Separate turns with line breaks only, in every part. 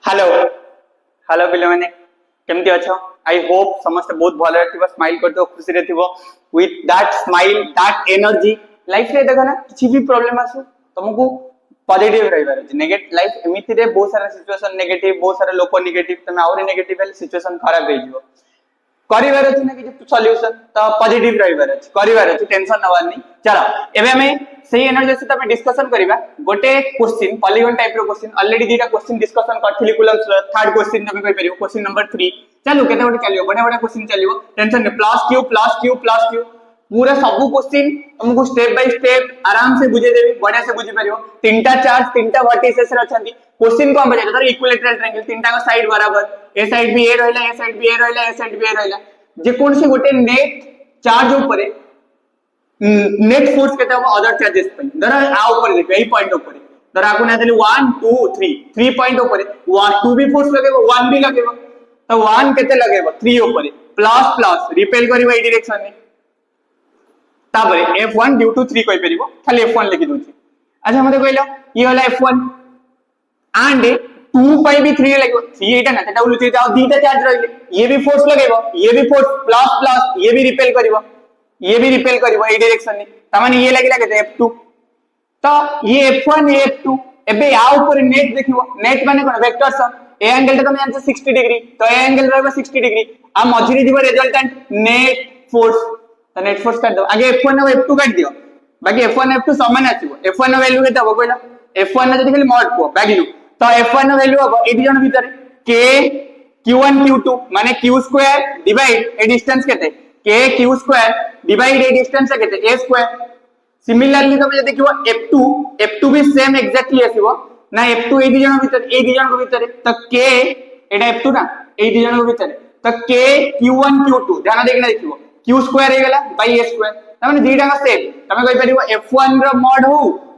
hello hello पिले माने केमती अच्छो आई होप समस्त बहुत भले रहथिबो स्माइल करतो खुशी रहथिबो with that smile that energy life रे देखो ना किछि भी प्रॉब्लम आसु तुमको पॉजिटिव रहिबार अछि नेगेटिव लाइफ एमिति रे बहुत सारा सिचुएशन नेगेटिव बहुत सारा लोक नेगेटिव तमे और नेगेटिव वाली सिचुएशन खराब हे जिवो करिवार अछि ना कि सॉल्यूशन तो पॉजिटिव रहिबार अछि करिवार अछि टेंशन नवार नहीं चलो एबे हमें सही एनर्जी से तमे डिस्कशन करिबा गोटे क्वेश्चन पॉलीगन टाइप रो क्वेश्चन ऑलरेडी दीटा क्वेश्चन डिस्कशन करथिली कुलम्स थर्ड क्वेश्चन तमे कहि परियो क्वेश्चन नंबर 3 चलो केते गोटे चलियो बडा बडा क्वेश्चन चलियो टेंशन ने प्लस क्यू पूरा सब क्वेश्चन तुमको स्टेप बाय स्टेप आराम से बुझे देबी बढ़िया से बुझी परियो तीनटा चार्ज तीनटा वर्टिसेस रे अछंती क्वेश्चन को हम बजाय धर इक्विलेटरल ट्रायंगल तीनटा का साइड बराबर ए साइड भी ए रहला ए साइड भी ए रहला ए साइड भी ए रहला जे कोन से गोटे नेट चार्ज ऊपर नेट फोर्स केते हम अदर चार्जेस पे धर आ ऊपर देखो एई पॉइंट ऊपर धर आको ना देली 1 2 3 पॉइंट ऊपर 1 2 भी फोर्स लगेबो 1 भी लगेबो तो 1 केते लगेबो 3 ऊपर प्लस प्लस रिपेल करिवो ए डायरेक्शन में तापर F1 ड्यू टू 3 कहि परिबो खाली F1 लिखि दोछि अच्छा मते कहलो ये होला F1 एंड 2 पाई भी 3 लगेबो 3 एटा ना तेटा उलुचे जाओ दीटा चार्ज रहले ये भी फोर्स लगेबो ये भी फोर्स प्लस प्लस ये भी रिपेल करिवो ए डायरेक्शन में तामाने ये लागिला केते F2 तो ये F1 ये F2 एबे आ ऊपर नेट देखिवो नेट माने कोन वेक्टर सम ए एंगल तो मैं 60 डिग्री तो ए एंगल रहबो 60 डिग्री आ मझिरे दिबो रिजल्टेंट नेट फोर्स तो नेट फोर्स काट दो आगे F1 और F2 काट दियो बाकी F1 F2 समान आसीबो F1 नो वैल्यू केते हो कहला F1 ने जदी खाली मॉड को वैल्यू तो F1 नो वैल्यू हो ए दिजन भीतर k q1 q2 माने q2 डिवाइड ए डिस्टेंस केते k q2 डिवाइड ए डिस्टेंस केते a स्क्वायर सिमिलरली तुम जदी देखिबो F2 भी सेम एक्जेक्टली आसीबो ना F2 ए दिजन को भीतर तो k एटा F2 ना ए दिजन को भीतर तो k q1 q2 ध्यान देखना देखिबो q स्क्वायर हे गेला बाय a स्क्वायर तमाने दीटा का सेम तमे कहि परिबो F1 रो मॉड हो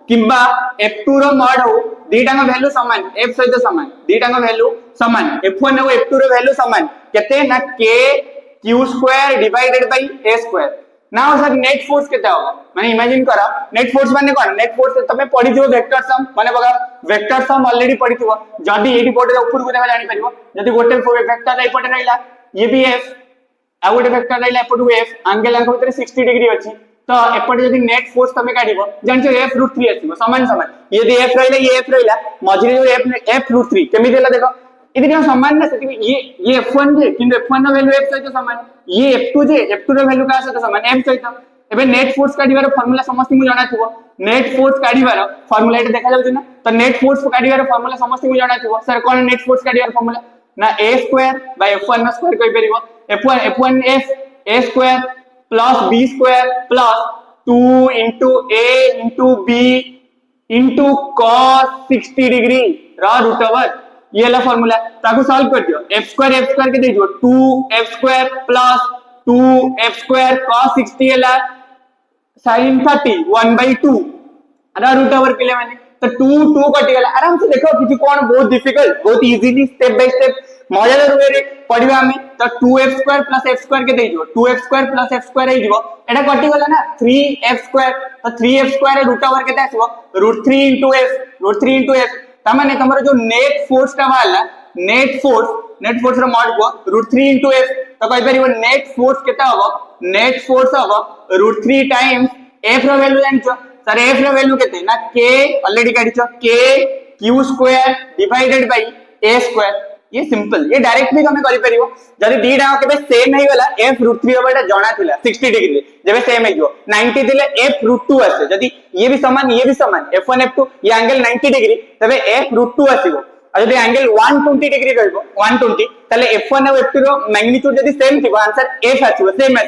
किबा F2 रो मॉड हो दीटा का वैल्यू समान f सहित समान दीटा का वैल्यू समान F1 और F2 रो वैल्यू समान केते ना k q square divided by a square now sir net force केते हो माने इमेजिन करा नेट फोर्स माने कोन नेट फोर्स तमे पढि दियो वेक्टर सम माने बगा वेक्टर सम ऑलरेडी पढि दियो जदी एडी पोटे ऊपर को जानि परिबो जदी गोटे वेक्टर एई पोटे रहला ये भी f आ गोटे वेक्टर रहला एपटू f एंगल अंक भीतर 60 डिग्री अछि तो एपटे जदी नेट फोर्स तमे काढिबो जानछो f√3 आसीबो समान समान यदि f रहला ये f रहला मझिरे जो f√3 केमि देला देखो इदि जो समान ना सेति ये f1 जे किंतु f1 नो वैल्यू f सहित समान ये f2 जे f2 रो वैल्यू का सहित समान m सहित एबे नेट फोर्स काढिबार फार्मूला समस्त मु जाना थिबो नेट फोर्स काढिबार फार्मूला एटा देखा जाउछ ना तो नेट फोर्स काढिबार फार्मूला समस्त मु जाना थिबो सर कोन नेट फोर्स काढिबार फार्मूला ना a स्क्वायर बाय f1 नो स्क्वायर कहि परिबो f1 f a square plus b square plus 2 into a into b into cos 60 degree रा रूट ओवर ये वाला फार्मूला ताको सॉल्व कर दियो f स्क्वायर के दे दियो 2f square plus 2f square cos 60 एला sin 30 1/2 रा रूट ओवर के लिए माने तो 2 कटि गेला आराम से देखो किछि कोन बहुत डिफिकल्ट बहुत इजीली स्टेप बाय स्टेप मजादार वे रे पढिबा हमें तो 2f square plus f square के दे दियो 2f square plus f square हे दिबो एटा कटि गेला ना 3f स्क्वायर तो 3f स्क्वायर रूट ओवर केते आसीबो √3 into f तामाने तमरो जो नेट फोर्स का वाला नेट फोर्स रो मॉड को √3 into f तो कहि परिबो नेट फोर्स केते हबो नेट फोर्स हबो √3 टाइम्स f रो वैल्यू जानछो सर f रो वैल्यू केते ना k ऑलरेडी काढिछो k q square divided by a square ये सिंपल ये डायरेक्ट भी हमें करि परिबो जदी दीडा केबे सेम नै गला f√3 ओबेटा जणा थिला 60 डिग्री जेबे सेम हे जो 90 दिले f√2 आसे जदी ये भी समान f1 f2 ये एंगल 90 डिग्री तबे f√2 आसीबो आ जदी एंगल 120 डिग्री रहबो 120 तले f1 और f2 रो मैग्नीट्यूड जदी सेम थिबो आंसर f आसीबो सेम